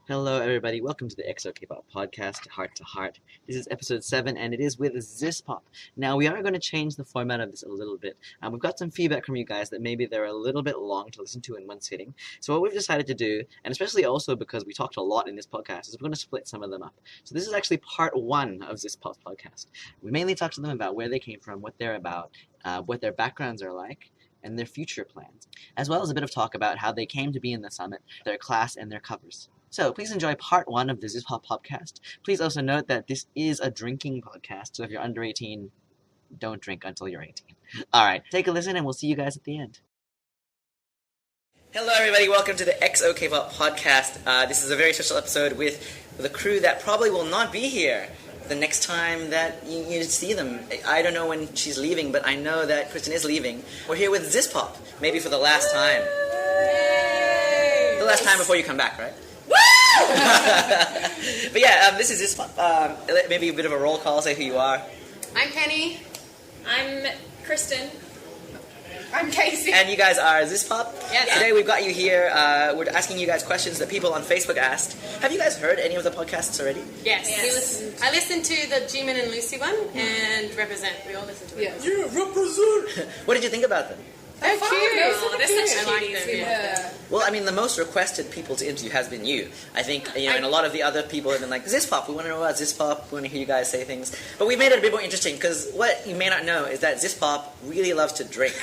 Hello, everybody. Welcome to the XOKpop podcast, Heart to Heart. This is episode 7, and it is with Zisspop. Now, we are going to change the format of this a little bit. We've got some feedback from you guys that maybe they're a little bit long to listen to in one sitting. So what we've decided to do, and especially also because we talked a lot in this podcast, is we're going to split some of them up. So this is actually part 1 of Zisspop's podcast. We mainly talked to them about where they came from, what they're about, what their backgrounds are like, and their future plans, as well as a bit of talk about how they came to be in the summit, their class, and their covers. So please enjoy part 1 of the Zisspop podcast. Please also note that this is a drinking podcast, so if you're under 18, don't drink until you're 18. Alright, take a listen and we'll see you guys at the end. Hello everybody, welcome to the XOKpop podcast. This is a very special episode with the crew that probably will not be here the next time that you see them. I don't know when she's leaving, but I know that Kristen is leaving. We're here with Zisspop, maybe for the last time. Yay! The last time before you come back, right? But yeah, this is Zisspop. Maybe a bit of a roll call, say who you are. I'm Penny. I'm Kristen. I'm Casey. And you guys are Zisspop? Yes. Today we've got you here. We're asking you guys questions that people on Facebook asked. Have you guys heard any of the podcasts already? Yes. I listened to the G-Man and Lucy one and Represent. We all listened to it. Yes. Yeah, Represent! What did you think about them? They're cute. They're such I like cuties. them. Yeah. Well, I mean, the most requested people to interview has been you. I think, and a lot of the other people have been like, Zisspop, we want to know about Zisspop, we want to hear you guys say things. But we made it a bit more interesting, because what you may not know is that Zisspop really loves to drink.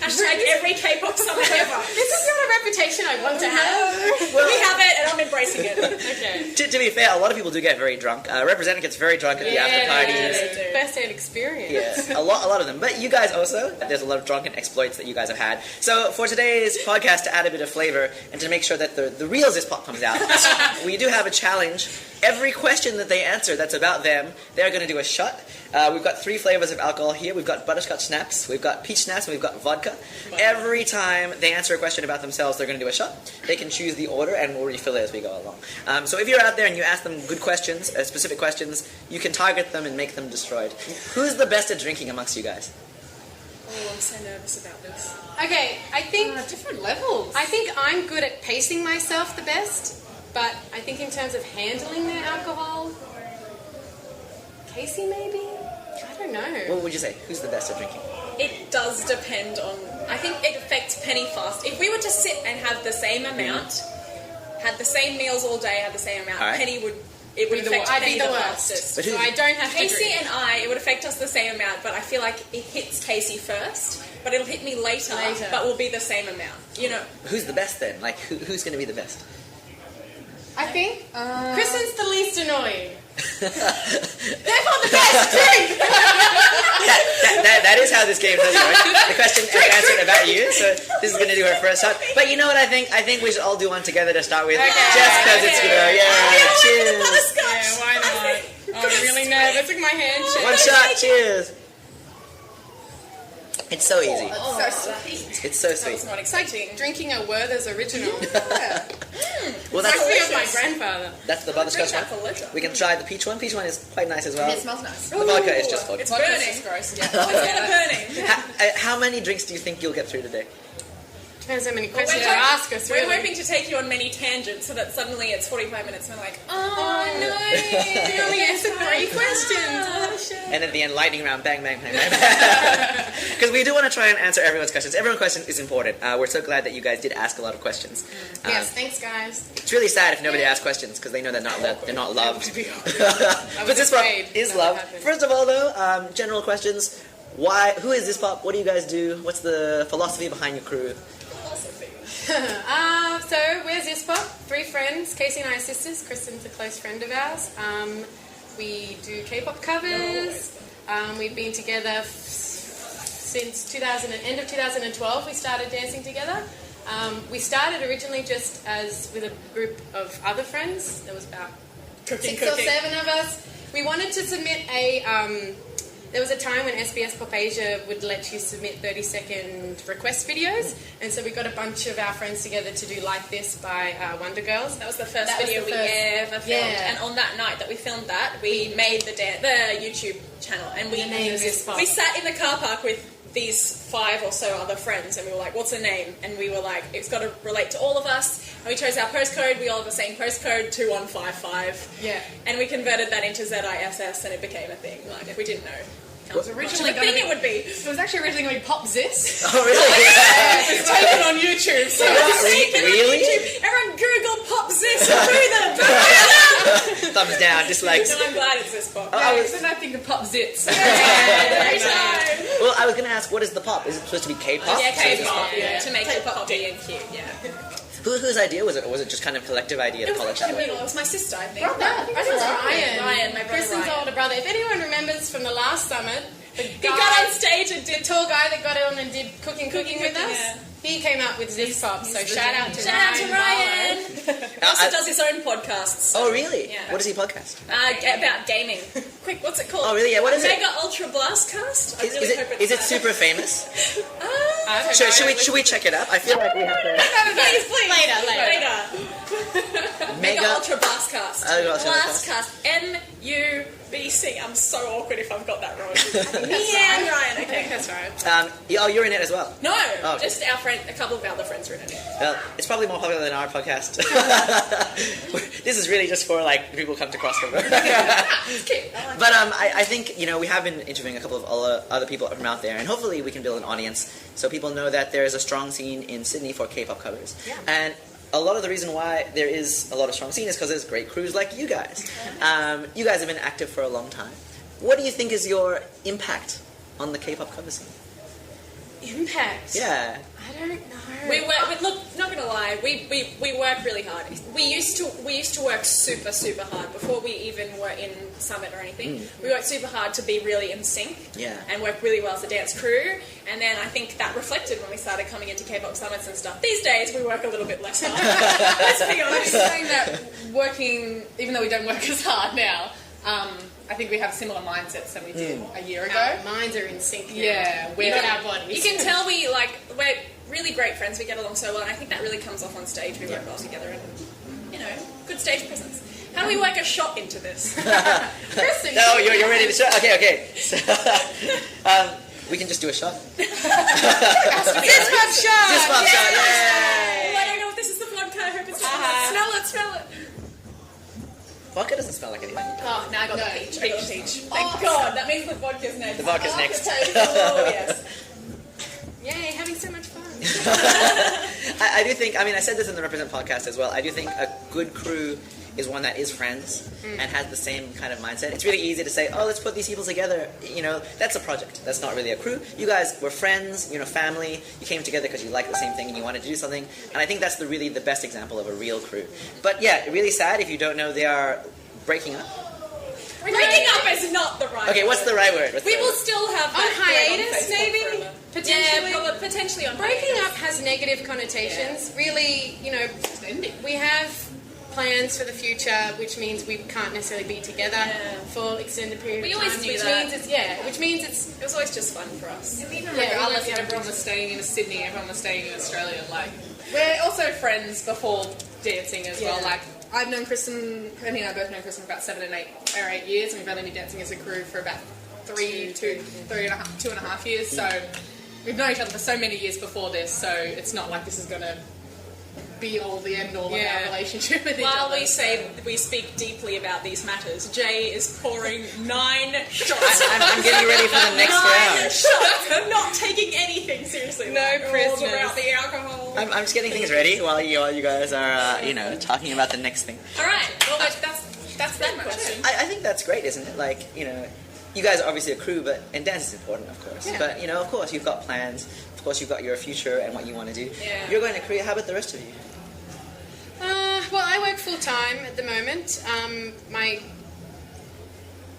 Hashtag every K-pop summer ever. This is not a reputation I want to have. Well, we have it, and I'm embracing it. Okay. To be fair, a lot of people do get very drunk. Representative gets very drunk at the after parties. First-hand experience. Yeah, a lot of them. But you guys also, there's a lot of drunken exploits that you guys have had. So for today's podcast, to add a bit of flavor and to make sure that the real Zisspop comes out, we do have a challenge. Every question that they answer that's about them, they're going to do a shot. We've got 3 flavors of alcohol here. We've got butterscotch snaps, we've got peach snaps, and we've got vodka. Every time they answer a question about themselves, they're going to do a shot. They can choose the order, and we'll refill it as we go along. So if you're out there and you ask them good questions, specific questions, you can target them and make them destroyed. Who's the best at drinking amongst you guys? Oh, I'm so nervous about this. Okay, I think... different levels. I think I'm good at pacing myself the best, but I think in terms of handling their alcohol... Casey, maybe? I don't know. What would you say? Who's the best at drinking? It does depend on... I think it affects Penny fast. If we were to sit and have the same amount, had the same meals all day, had the same amount, right. Penny would... It would affect I'd Penny be the the worst. fastest. But So I don't have to Casey drink. and I, it would affect us the same amount, but I feel like it hits Casey first, but it'll hit me later. But will be the same amount, you know. Who's the best then? Like, who's going to be the best? I think Kristen's the least annoying. Therefore the best drink! That is how this game does it, right? The question is answered about you, so this is going to do her first shot. But you know what I think? I think we should all do one together to start with. Okay. Just because it's, cheers. Yeah, why not? I'm really nervous with my hand shaking. One shot, cheers. It's so easy. Oh, so sweet. It's so That sweet. was not It's like exciting. drinking a Werther's original. Yeah. Well, Reminds me of my delicious. grandfather. that's the butterscotch Drink that one. for later. We can try the peach one. Peach one is quite nice as well. It smells nice. The vodka is just vodka. It's burning. It's gross. Yeah. It's kind of burning. How many drinks do you think you'll get through today? Depends how many questions we're you ask us, We're really. hoping to take you on many tangents so that suddenly it's 45 minutes and we're like, Oh no! We only answered 3 questions. What a shame. And at the end, lightning round, bang, bang, bang, bang. Because we do want to try and answer everyone's questions. Everyone's question is important. We're so glad that you guys did ask a lot of questions. Yes, thanks guys. It's really sad if nobody asks questions because they know they're not loved. But was Zisspop afraid is that loved. would happen. First of all, though, general questions. Who is Zisspop? What do you guys do? What's the philosophy behind your crew? So we're Zisspop, 3 friends. Casey and I are sisters. Kristen's a close friend of ours. We do K-pop covers. We've been together since end of 2012. We started dancing together. We started originally just with a group of other friends. There was about 6 or 7 of us. We wanted to submit there was a time when SBS Pop Asia would let you submit 30-second request videos, and so we got a bunch of our friends together to do Like This by Wonder Girls. that was the first video we ever filmed. Yeah. And on that night that we filmed that, we made the YouTube channel. And we The name is Zisspop. sat in the car park with these 5 or so other friends, and we were like, what's a name? And we were like, it's got to relate to all of us. And we chose our postcode. We all have the same postcode, 2155. Yeah. And we converted that into ZISS, and it became a thing. Like, we didn't know. It was originally The thing it would be. It was actually originally going to be Pop Zis. Oh, really? It's taken on YouTube. So Really? Everyone Google Pop Zis and do them. Thumbs down, dislikes. So I'm glad it's Zisspop. then I think of Pop Zits. Every time. Well, I was going to ask, what is the pop? Is it supposed to be K-pop? Yeah, So is this- K-pop. Yeah. To make it poppy and cute. Yeah. Whose idea was it? Or was it just kind of collective idea It to call was it that actually way? middle. It was my sister, I think. Brother. I think it was Ryan. Ryan, my brother Kristen's Ryan. older brother. If anyone remembers from the last summit, He got on stage and the did tall guy that got on and did cooking with us. yeah. He came up with Zisspop. So shout out to Ryan. He also does his own podcasts. Oh, really? Yeah. What does he podcast? About gaming. Quick, what's it called? Oh, really? Yeah, what is it? Mega Ultra Blastcast? I Is really hope it's it that. super famous? I don't Should know. we check it up? I feel like we have to... Please. Later. Mega Ultra Blastcast. Oh, Ultra Blastcast. NUBC. I'm so awkward if I've got that wrong. Me and Ryan. I think Okay. that's right. You're in it as well. No, Oh, okay. just our friend. A couple of our other friends are in it. Well, it's probably more popular than our podcast. This is really just for like people who come to crossover. It's cute. I like But I think we have been interviewing a couple of other people from out there, and hopefully we can build an audience so people know that there is a strong scene in Sydney for K-pop covers. Yeah. And a lot of the reason why there is a lot of strong scene is because there's great crews like you guys. You guys have been active for a long time. What do you think is your impact on the K-pop cover scene? Impact. Yeah. I don't know. Look, not gonna lie, we work really hard. We used to work super hard before we even were in Summit or anything. We worked super hard to be really in sync. Yeah. And work really well as a dance crew. And then I think that reflected when we started coming into K-pop summits and stuff. These days we work a little bit less hard. Let's be I'm honest. saying that working, even though we don't work as hard now, I think we have similar mindsets than we did a year ago. Our minds are in sync now. Yeah, We're our bodies. You can tell we're really great friends. We get along so well, and I think that really comes off on stage. We work well together, and good stage presence. How do we work a shot into this? Kristen, No, you're ready to shot? Okay. So, we can just do a shot. Zisspop shot! Zisspop shot, Oh, yay! I don't know if this is the vodka. I hope it's smell it. Vodka doesn't smell like anything. Oh, now I got the peach. I got the peach. Thank Oh, God. That means the vodka's next. The vodka's next. Oh, yes. Yay, having so much fun. I do think, I said this in the Represent podcast as well, I do think a good crew is one that is friends and has the same kind of mindset. It's really easy to say, oh, let's put these people together. That's a project. That's not really a crew. You guys were friends, family. You came together because you like the same thing and you wanted to do something. And I think that's really the best example of a real crew. But yeah, really sad if you don't know they are breaking up. Breaking up is not the right Okay, word. what's the right word? We will still have On that hiatus, thread on Facebook maybe? forever. Potentially? Yeah, potentially on Breaking hiatus. up has negative connotations. Really, we have plans for the future, which means we can't necessarily be together for extended period We of always time. knew which that. means it's It was always just fun for us. Regardless if everyone was staying in Sydney, everyone was staying in Australia. We're also friends before dancing as well. I've known Kristen, Penny and I both known Kristen for about 7 or 8 years, and we've only been dancing as a crew for about 2.5 years. So we've known each other for so many years before this. So it's not like this is going to be all the end all of our relationship with each While other. we say we speak deeply about these matters, Jay is pouring 9 shots. I'm getting ready for the next 9 round. shots. I'm not taking anything seriously. No prisoners. All about the alcohol. I'm just getting things ready while you guys are, talking about the next thing. All right. Well, that's that question. I think that's great, isn't it? You guys are obviously a crew, and dance is important, of course. Yeah. But, of course, you've got plans. Of course, you've got your future and what you want to do. Yeah. You're going to Korea. How about the rest of you? Well, I work full time at the moment. My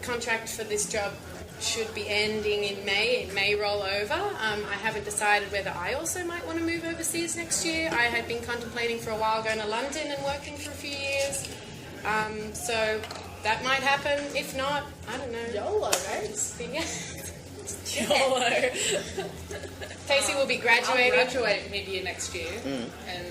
contract for this job should be ending in May. It may roll over. I haven't decided whether I also might want to move overseas next year. I had been contemplating for a while going to London and working for a few years. So that might happen. If not, I don't know. YOLO, guys. YOLO. Casey will be I'll graduating. graduate mid-year next year, and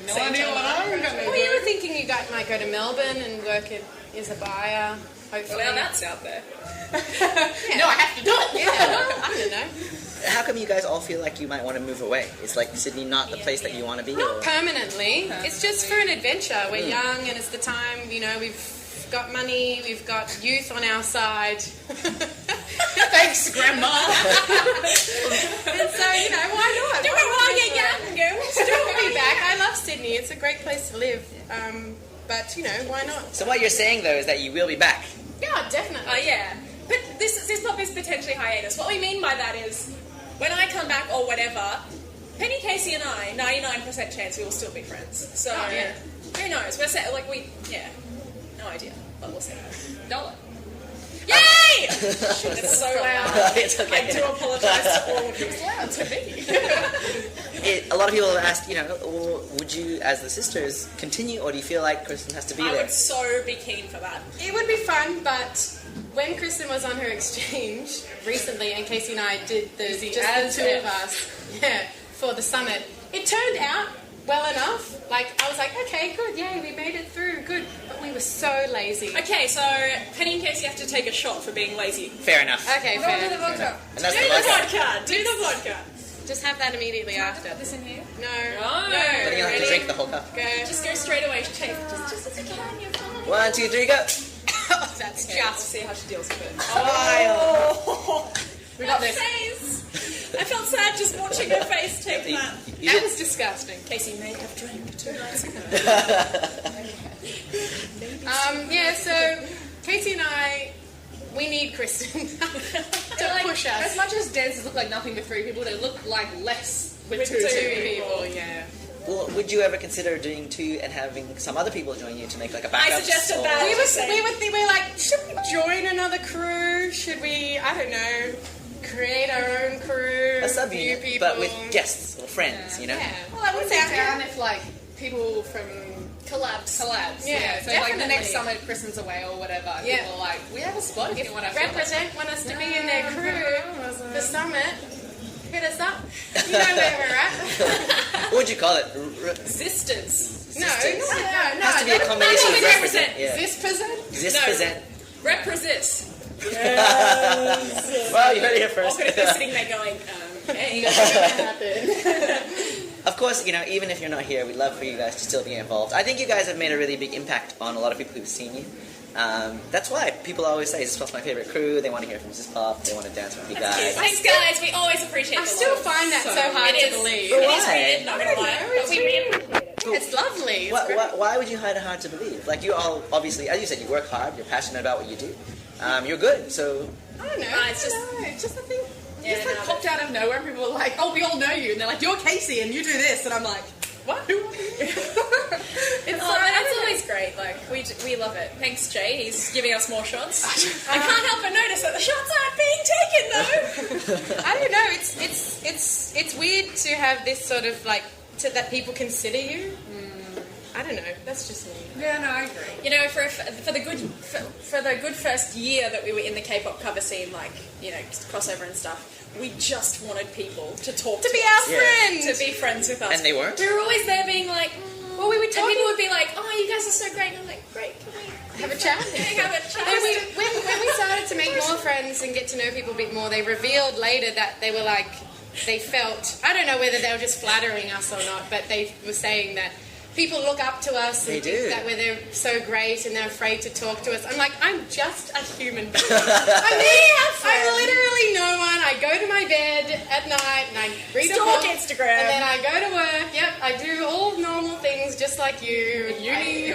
no Same idea time what I'm going to do. Well, you were thinking you might go to Melbourne and work as a buyer, hopefully. Well, that's out there. No, I have to do it. Yeah, I don't know. how come you guys all feel like you might want to move away? Is like Sydney not the place that you want to be? Not Or? permanently. It's just for an adventure. We're young and it's the time, we've got money, we've got youth on our side. Thanks, Grandma. And so, why not? Do it while you're young, girl. Still be back. I love Sydney. It's a great place to live. But, why not? So what you're saying though is that you will be back. Yeah, definitely. Oh, yeah. But this pop is potentially hiatus. What we mean by that is, when I come back or whatever, Penny, Casey and I, 99% chance we will still be friends. So, who knows? We're no idea, but we'll see. Dollar. Yay! It's so loud. It's okay. I do apologise to all of you. It's loud to me. A lot of people have asked, would you, as the sisters, continue, or do you feel like Kristen has to be I there? would so be keen for that. It would be fun, but when Kristen was on her exchange recently, and Casey and I did the two of us, for the summit, it turned out well enough. Like, I was like, okay, good, yay, we made it through, good. But we were so lazy. Okay, so Penny and Casey have to take a shot for being lazy. Fair enough. Okay, Do fair. the vodka. And that's Do the the vodka. vodka. Do the vodka. Just have that immediately after. Put this in here. No. No. Then you'll have to Ready? drink the whole cup. Go. Just go straight away. Just as you can. You're fine. 1, 2, 3, go. That's Okay, just. let's see how she deals with it. Oh. We got this. Face. I felt sad just watching her face take that. You That did- was disgusting. Casey may have drank 2 nights ago. So Casey and I, we need Kristen to push As us. much as dances look like nothing with 3 people, they look like less with 2 Two people. people, yeah. Well, would you ever consider doing 2 and having some other people join you to make like a backup? I suggested or- that. We were like, should we join another crew? Should we, I don't know, create our own crew? A few sub-unit, people? but with guests or friends, Yeah. Well, I wouldn't be down if people from Collabs. collabs. Yeah, So like the definitely. next summer, Kristen's away or whatever. Yeah. People are like, we have a spot if you want to Want us to be in their crew for Summit, hit us up. You know where we're at. What would you call it? Sisters. No, Sisters. no. It has to be a combination of represent. Yeah. This present? This No. present. Represist. Well, you heard it here first. Or could have been sitting there going, okay. Of course, even if you're not here, we'd love for you guys to still be involved. I think you guys have made a really big impact on a lot of people who've seen you. That's why people always say Zisspop's my favorite crew. They want to hear from Zisspop. They want to dance with you guys. Thanks, guys. We always appreciate I the still love. find that so hard It to is. believe. But It is why? weird, not gonna lie. But we really appreciate it. It's lovely. It's great. Why would you find it hard to believe? Like, you all, obviously, as you said, you work hard. You're passionate about what you do. You're good, so... I don't know. It's just- it's just a thing. Yeah, Just like no, popped out of nowhere and people were like, oh, we all know you. And they're like, you're Casey and you do this. And I'm like, what? Who are you? That's always great. Like we love it. Thanks, Jay. He's giving us more shots. I can't help but notice that the shots aren't being taken though. I don't know. It's weird to have this sort of that people consider you. I don't know. That's just me. Yeah, no, I agree. You know, for the good first year that we were in the K-pop cover scene, crossover and stuff, we just wanted people to talk To be us, our friend. to be friends with us. And they weren't? We were always there being like, Well, we would and talk. people would be like, oh, you guys are so great. And I'm like, great, can we Have a chat. have a chat? When we started to make more friends and get to know people a bit more, they revealed later that they were they felt, I don't know whether they were just flattering us or not, but they were saying that people look up to us and They do. think that they're so great and they're afraid to talk to us. I'm like, I'm just a human being. I'm literally no one. I go to my bed at night and I read a Stalk book. Instagram. And then I go to work. Yep, I do all normal things just like you. Uni.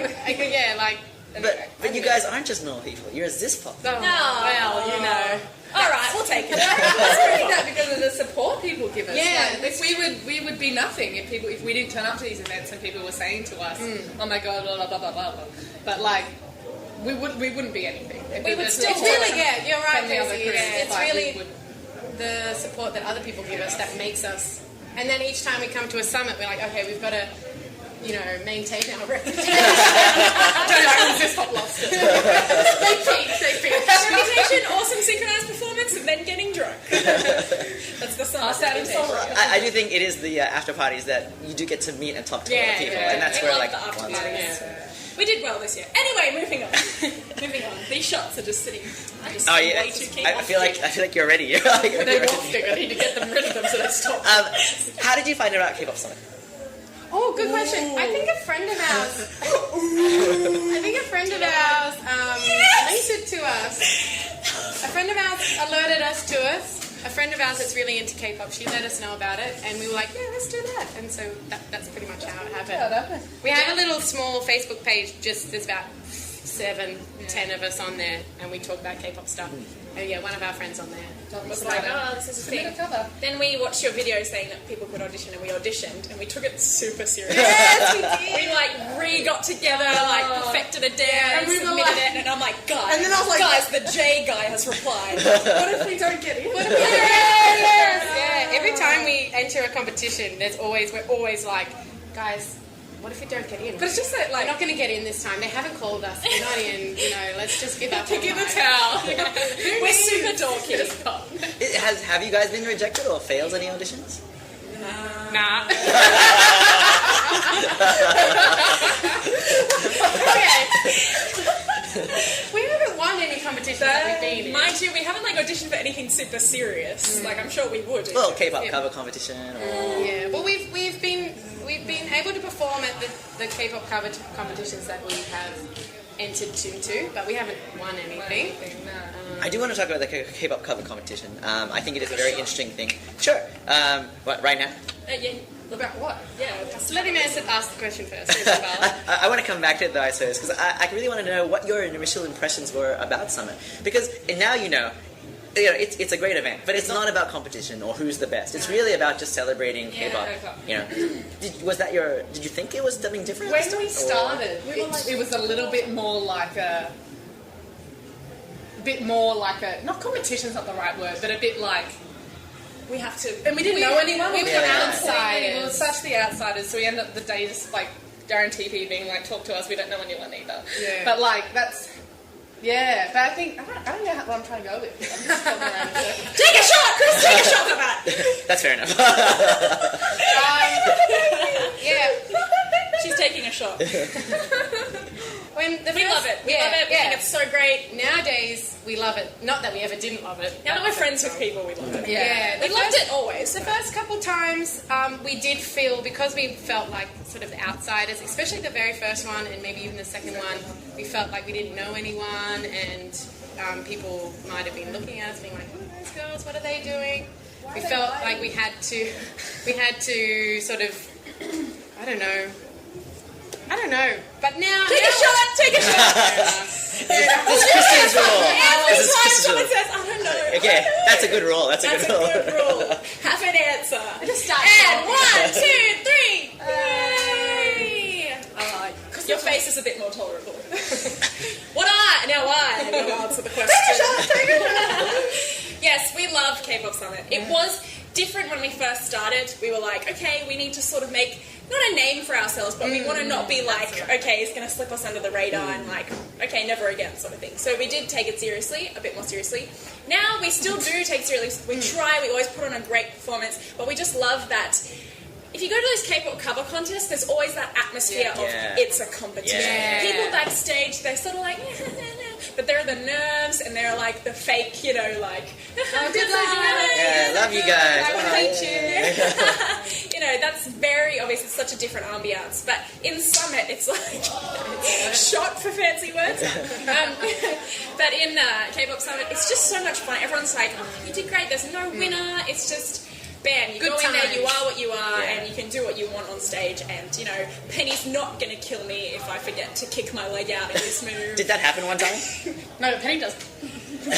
But you guys aren't just normal people. You're a Zisspop. Oh, well, you know. All right, we'll take it. I think that because of the support people give us. Yeah. Like, if we would be nothing if we didn't turn up to these events and people were saying to us, oh my god, blah blah blah blah blah. But we wouldn't be anything. If We would there's still It's support really, yeah, you're right, from the other Casey. crews, It's like, we really would- the support that other people give us that makes us. And then each time we come to a summit, we're like, okay, we've got to, maintain our reputation. Don't know, Zisspop lost it. They peak. Reputation, awesome synchronized performance, and then getting drunk. That's the sum of reputation. I do think it is the after parties that you do get to meet and talk to other people. Yeah. And that's We where, love the after one's- parties. We did well this year. Anyway, moving on. Moving on. These shots are just sitting. Oh yeah, way too keen. I feel like you're ready. You're like, you're They ready. won't stick. I need to get them rid of them so they stop. How did you find out about Kpop Summit? Oh, good question. I think a friend of ours linked it to us. A friend of ours alerted us to us. A friend of ours that's really into K-pop, she let us know about it, and we were like, yeah, let's do that. And so that's pretty much how it happened. We have a little small Facebook page, there's about 7-10 of us on there, and we talk about K-pop stuff. And yeah, one of our friends on there was like, oh, this is a thing. Then we watched your video saying that people could audition, and we auditioned, and we took it super seriously. Yes, we did. We got together, perfected a dance, and we were submitted like- it, and I'm like, guys, And then I was like- guys, the J guy has replied. What if we don't get in? Yeah, every time we enter a competition, we're always like, guys, what if we don't get in? But it's just that, We're like, not going to get in this time. They haven't called us. We're not in. Let's just give up. kick in the towel. We're super dorky. Have you guys been rejected or failed any auditions? Nah. We haven't won any competitions that we've been in. Mind you, we haven't auditioned for anything super serious. I'm sure we would. Well, K-pop cover competition. Or... Yeah, well, we've been able to perform at the K-pop cover competitions that we have entered into, but we haven't won anything. I do want to talk about the K-pop cover competition. I think it is a very interesting thing. Sure. What, right now? Yeah. About what? Yeah. Let him ask the question first. Isabella. I want to come back to it though, I suppose, because I really want to know what your initial impressions were about Summit. Because now it's a great event, but it's not about competition or who's the best. It's really about just celebrating K-pop. Did you think it was something different? When we started, it was a little bit more like a not competition's not the right word, but a bit like We have to. and we didn't know anyone. We were outsiders. We were such the outsiders, so we ended up the day just Darren TP being talk to us. We don't know anyone either. Yeah. But that's. Yeah, but I think I don't know what I'm trying to go with. I'm just going around in circles. Take a shot, Chris. Take a shot for that. That's fair enough. Yeah. She's taking a shot. We love it. We love it. We think it's so great. Nowadays, we love it. Not that we ever didn't love it. Now that we're friends with people, we love it. Yeah. We loved it always. The first couple times, we did feel, because we felt like sort of the outsiders, especially the very first one and maybe even the second one, we felt like we didn't know anyone, and people might have been looking at us being like, who are those girls? What are they doing? We felt like we had to sort of, I don't know. But now... Take a shot! This is Kristen's rule. Every This is time Kristen's someone rule. says, I don't know. Okay, that's a good rule. That's a That's good a rule. good rule. Have an answer. Just start And talking. 1, 2, 3. Yay! Your face is a bit more tolerable. Now I will answer the question. Yes, we love K-pop Summit. It was different when we first started. We were like, okay, we need to sort of make, not a name for ourselves, but we want to not be like, okay, it's going to slip us under the radar and okay, never again sort of thing. So we did take it seriously, a bit more seriously. Now we still do take it seriously. We try, we always put on a great performance, but we just love that. If you go to those K-pop cover contests, there's always that atmosphere of it's a competition. Yeah. People backstage, they're sort of like, but there are the nerves and there are the fake, good luck. Yeah, love you guys. I Bye. hate you. That's very obvious. It's such a different ambiance. But in Summit, it's shot for fancy words. But in K-pop Summit, it's just so much fun. Everyone's like, oh, you did great. There's no winner. It's just... bam, you Good go in there, times. you are what you are, and you can do what you want on stage, and, Penny's not going to kill me if I forget to kick my leg out in this move. Did that happen one time? No, but Penny does. The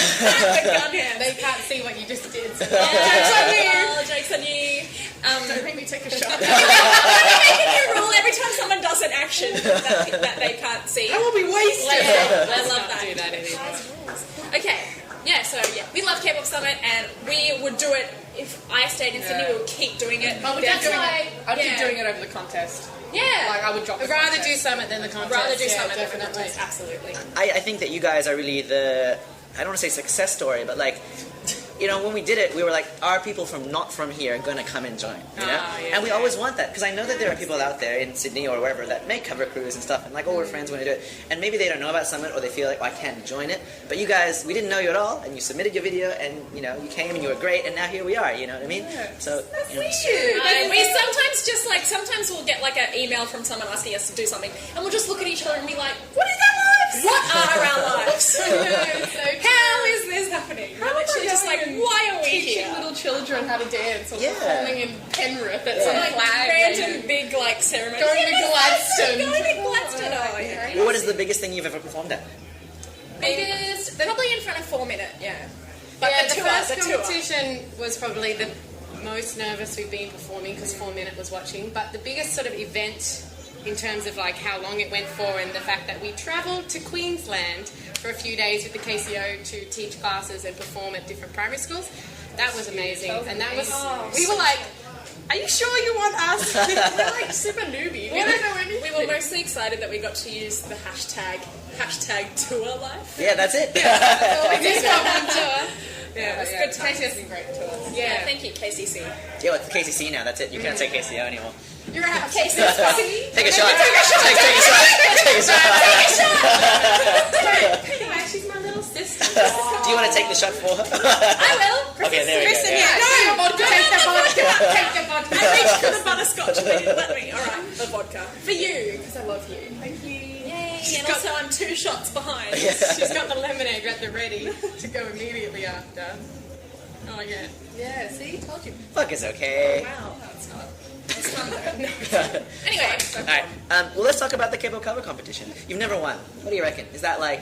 gun hand. They can't see what you just did. So Joke's on you! Joke's on you! don't make me take a shot. I'm making a rule every time someone does an action that they can't see. I will be wasted. I love that. Do that anymore. Okay, we love K-pop Summit, and we would do it if I stayed in Sydney. We would keep doing it. I would That's keep doing why- it. I'd keep doing it over the contest. Yeah, I would drop the I'd rather do contest. Summit than the contest. rather do yeah, something definitely. Absolutely. I think that you guys are really I don't want to say success story, but you know, when we did it, we were like, are people not from here going to come and join? You know? And we always want that, because I know that there are people out there in Sydney or wherever that make cover crews and stuff, and like, oh, we're friends when we do it, and maybe they don't know about Summit, or they feel like, oh, I can't join it. But you guys, we didn't know you at all, and you submitted your video, and you know, you came and you were great, and now here we are. You know what I mean? So you know, We sometimes just like we'll get like an email from someone asking us to do something, and we'll just look at each other and be like, "What is our lives? What are our lives? How is this happening?" We're literally just like, "Why are we teaching here?" little children how to dance or performing in Penrith at some Like flag random big like ceremony. going to Gladstone. Going to Gladstone. Oh, yeah. well, what is the biggest thing you've ever performed at? Biggest, probably in front of 4 Minute, yeah. But Yeah, the the tour, first the tour. competition was probably the most nervous we've been performing because 4 Minute was watching. But the biggest sort of event in terms of like how long it went for and the fact that we travelled to Queensland for a few days with the KCO to teach classes and perform at different primary schools, that was amazing. And that was, we were like, are you sure you want us? We're like super newbie. We don't know anything. We were mostly excited that we got to use the hashtag tour life. Yeah, that's it. Zisspop on tour. Yeah, it was good time. Casey has been great to us. Yeah, thank you, KCC. Yeah, it's KCC now. That's it. You can't say KCO anymore. You're a KCC. Take a shot. Take a shot. Take a shot. Anyway, she's my little sister. Do you want to take the shot for her? I will. Okay, there we go. Kristen, Yeah. no, take the vodka. Take the vodka. I reached for the butterscotch and they didn't let me. All right, the vodka. For you, because I love you. Thank you. Yay. And also I'm 2 shots behind. She's got the lemonade at the ready to go immediately after. Oh, yeah. Yeah, see? Told you. Fuck, it's okay. Wow. No, it's not. It's fun though. Anyway. All right. Well, let's talk about the kpop cover competition. You've never won. What do you reckon? Is that like?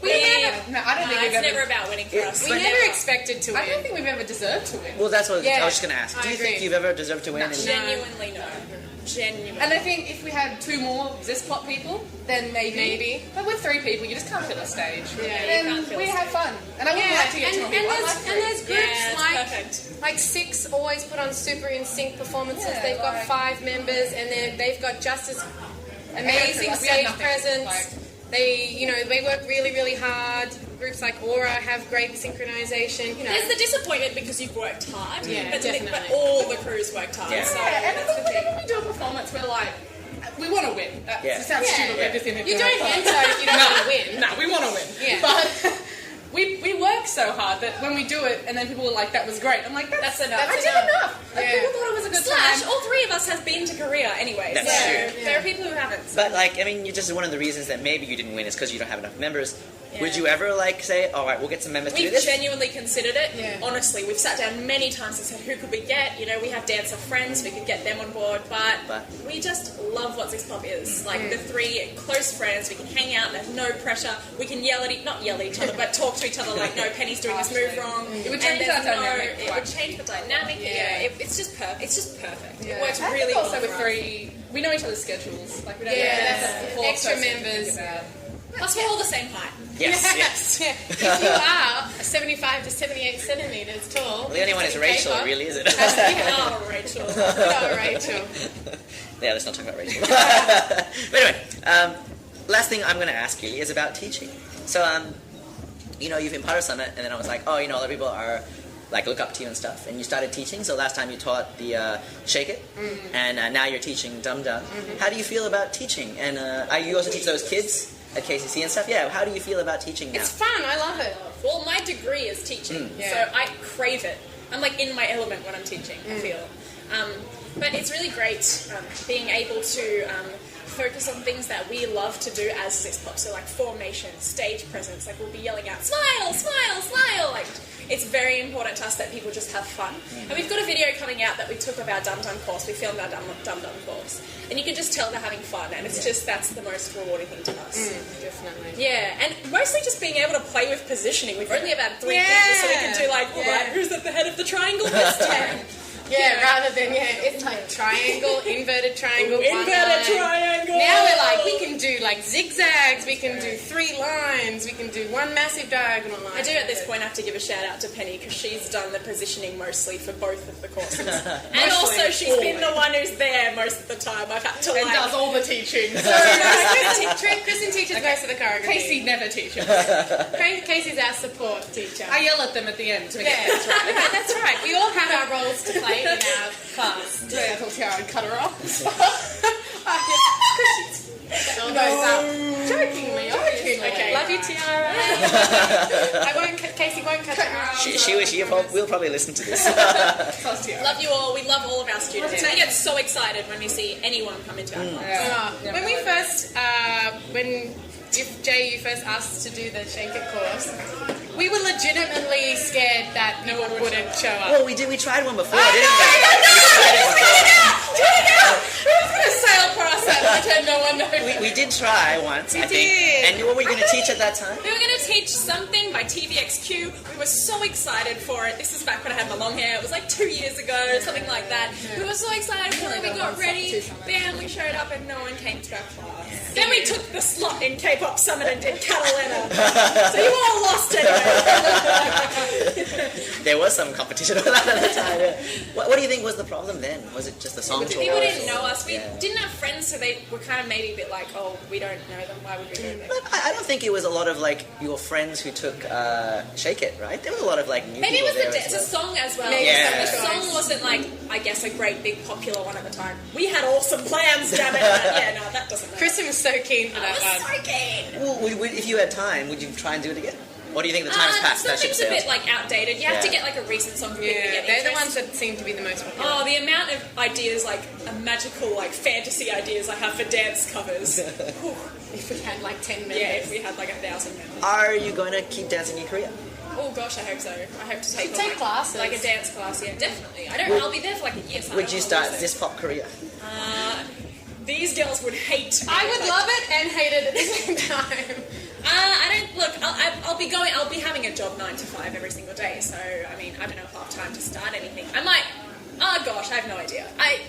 We never. No, I don't think It's we've never ever... about winning for us. We never expected to win. I don't think we've ever deserved to win. Well, that's what Yeah, I was just gonna ask. Do I you think agree. you've ever deserved to win? No. And- Genuinely no. Genuinely. And I think if we had 2 more Zisspop people, then maybe. But with 3 people, you just can't fill a stage. Yeah, you and can't fill we a have fun. And I wouldn't like to get and, to more and, people. I'd there's, like and there's groups Yeah, it's like perfect. Six always put on super in sync performances. Yeah, They've got like- 5 members, and they've got just as amazing We had stage nothing. presence. Like- They work really, really hard. Groups like Aura have great synchronization. There's the disappointment because you've worked hard, Yeah, but definitely. all the crews worked hard. Yeah. So Yeah, and I that's think the thing. whenever we do a performance, we're like, we want to win. Yeah. It sounds Yeah. stupid, Yeah. we're just in it you to don't have fun. enter if you don't want to win. No, we want to win. Yeah. But we work so hard that when we do it and then people are like, that was great, I'm like, That's enough. I That's did enough. enough. Like, Yeah. people thought it was a good Slash, time. all 3 of us have been to Korea anyway. That's so true. there are people who haven't. But like, I mean, you just one of the reasons that maybe you didn't win is because you don't have enough members. Yeah. Would you ever like say, all right, we'll get some members to do We've this? genuinely considered it. Yeah. Honestly, we've sat down many times and said, who could we get? You know, we have dancer friends, we could get them on board, but we just love what Zisspop is. Like, the 3 close friends, we can hang out, there's no pressure, we can not yell at each other, but talk to each other like, no, Penny's doing this move wrong. It would And change there's our dynamic, It like- would change the dynamic, Yeah. it's just perfect. It's just perfect. Yeah. It works I really think well also with for us. 3, we know each other's schedules. Like, we don't Yeah, have that's the 4th extra person to think members. about. Plus, we're all the same height. Yes, yes. Yeah. If you are 75 to 78 centimeters tall, Well, the only one is Rachel, really, is it? Oh, Rachel. Oh, Rachel. Yeah, let's not talk about Rachel. But anyway, last thing I'm going to ask you is about teaching. So, you know, you've been part of Summit, and then I was like, oh, you know, other people are like look up to you and stuff, and you started teaching. So last time you taught the Shake It, and now you're teaching Dum Dum. How do you feel about teaching? And you also teach those kids at KCC and stuff. Yeah, how do you feel about teaching now? It's fun. I love it. Well, my degree is teaching, Yeah. so I crave it. I'm like in my element when I'm teaching, I feel. But it's really great being able to focus on things that we love to do as Zisspop. So like formation, stage presence, like we'll be yelling out, smile, smile, smile. Like it's very important to us that people just have fun. And we've got a video coming out that we took of our Dum Dum course. We filmed our Dum Dum course. And you can just tell they're having fun, and it's just, that's the most rewarding thing to us. Definitely. Yeah, and mostly just being able to play with positioning. We've only about 3 people, so we can do like, all right, who's at the head of the triangle this time? Yeah, rather than, it's like triangle, inverted triangle, one Inverted line. triangle! Now we're like, we can do like zigzags, we can do 3 lines, we can do 1 massive diagonal line. I do at this point have to give a shout out to Penny because she's done the positioning mostly for both of the courses. And also she's been the one who's there most of the time. I've had to And like... does all the teaching. Kristen teaches teaches most of the choreography. Casey never teaches. Casey's our support teacher. I yell at them at the end to make Yeah, it right. okay, that's right. We all have our roles to play in our class. Today I told Tiara I'd cut her off. Jokingly, obviously. Okay. Love you, Tiara. Casey won't cut her off. We'll probably listen to this. Love you all. We love all of our students. We get so excited when we see anyone come into our class. When we first, Jay, you first asked us to do the Shake It course, we were legitimately scared that people wouldn't show up. Well, we tried one before, didn't we? Sail past that, pretend no one knows. We did try once, I think. did. And what were you going to teach at that time? We were going to teach something by TVXQ. We were so excited for it. This is back when I had my long hair. It was like 2 years ago, something like that. We were so excited for it. We got ready. Bam, we showed up and no one came to our class. Then we took the slot in K-pop Summit and did Catalina. So you all lost anyway. There was some competition with that at the time. Yeah. What do you think was the problem then? Was it just the song choice? People didn't know us. We didn't have friends, so they were kind of maybe a bit like, oh, we don't know them. Why would we do that? But I don't think it was a lot of like your friends who took Shake It, right? There was a lot of like new maybe people it was there. the song as well. Yeah. The song wasn't like, I guess, a great big popular one at the time. We had awesome plans, damn it. Yeah, no, that doesn't matter. Kristen was so keen for I that was one. so keen. Well, if you had time, would you try and do it again? Or do you think the time's passed? That ship Something's a sailed? bit like outdated. You have to get like a recent song for people to get They're the interest. ones that seem to be the most popular. Oh, the amount of ideas, like magical, like fantasy ideas I have for dance covers. If we had like 10 minutes. Yeah, if we had like 1,000 members. Are you going to keep dancing in Korea? Oh gosh, I hope so. I hope to take Take classes. like a dance class. Yeah, definitely. I'll be there for like a year. So Would you start Zisspop Korea? These girls would hate me. I would love it and hate it at the same time. I don't look. I'll be going. I'll be having a job 9 to 5 every single day. So I mean, I don't know if I'll have time to start anything. I might. Oh gosh, I have no idea. I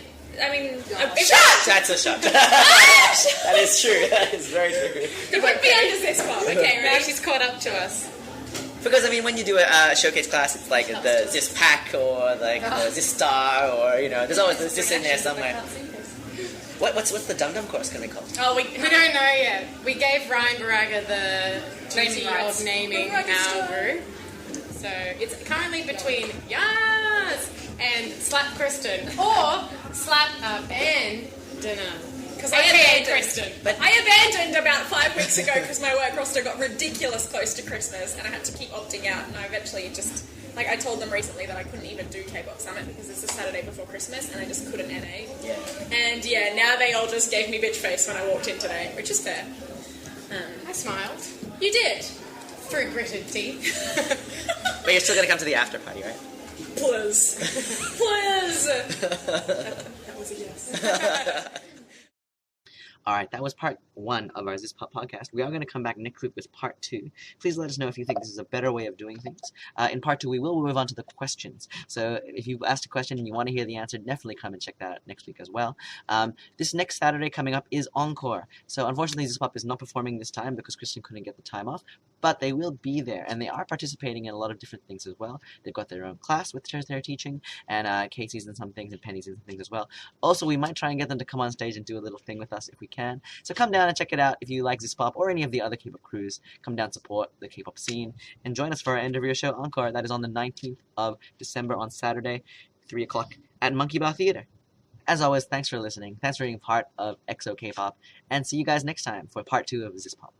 mean, That's a shot. That is true. That is very true. It would be under this spot. Okay, Now ready? she's caught up to us. Because I mean, when you do a showcase class, it's like the Zis Pack or like the Zis Star or there's always this in there somewhere. What's the Dum Dum course going to be called? Oh, We don't know yet. We gave Ryan Baraga the duty rights. of naming Baraga's our group. So it's currently between Yas and Slap Kristen or Slap Abandoner. Because I I abandoned Kristen. I abandoned about 5 weeks ago because my work roster got ridiculous close to Christmas and I had to keep opting out, and I eventually just, like, I told them recently that I couldn't even do K-pop Summit because it's the Saturday before Christmas and I just couldn't NA. Yeah. And yeah, now they all just gave me bitch face when I walked in today, which is fair. I smiled You did. through gritted teeth. But you're still going to come to the after party, right? Please. Please. That was a yes. All right, that was part 1 of our Zisspop podcast. We are going to come back next week with part 2. Please let us know if you think this is a better way of doing things. In part 2, we will move on to the questions. So if you've asked a question and you want to hear the answer, definitely come and check that out next week as well. This next Saturday coming up is Encore. So unfortunately, Zisspop is not performing this time because Kristen couldn't get the time off. But they will be there, and they are participating in a lot of different things as well. They've got their own class which they're teaching, and Casey's in some things, and Penny's in some things as well. Also, we might try and get them to come on stage and do a little thing with us if we can. So come down and check it out if you like Zisspop or any of the other K-pop crews. Come down, support the K-pop scene, and join us for our end of year show Encore. That is on the 19th of December on Saturday, 3 o'clock at Monkey Bar Theater. As always, thanks for listening. Thanks for being part of XOKpop, and see you guys next time for part 2 of Zisspop.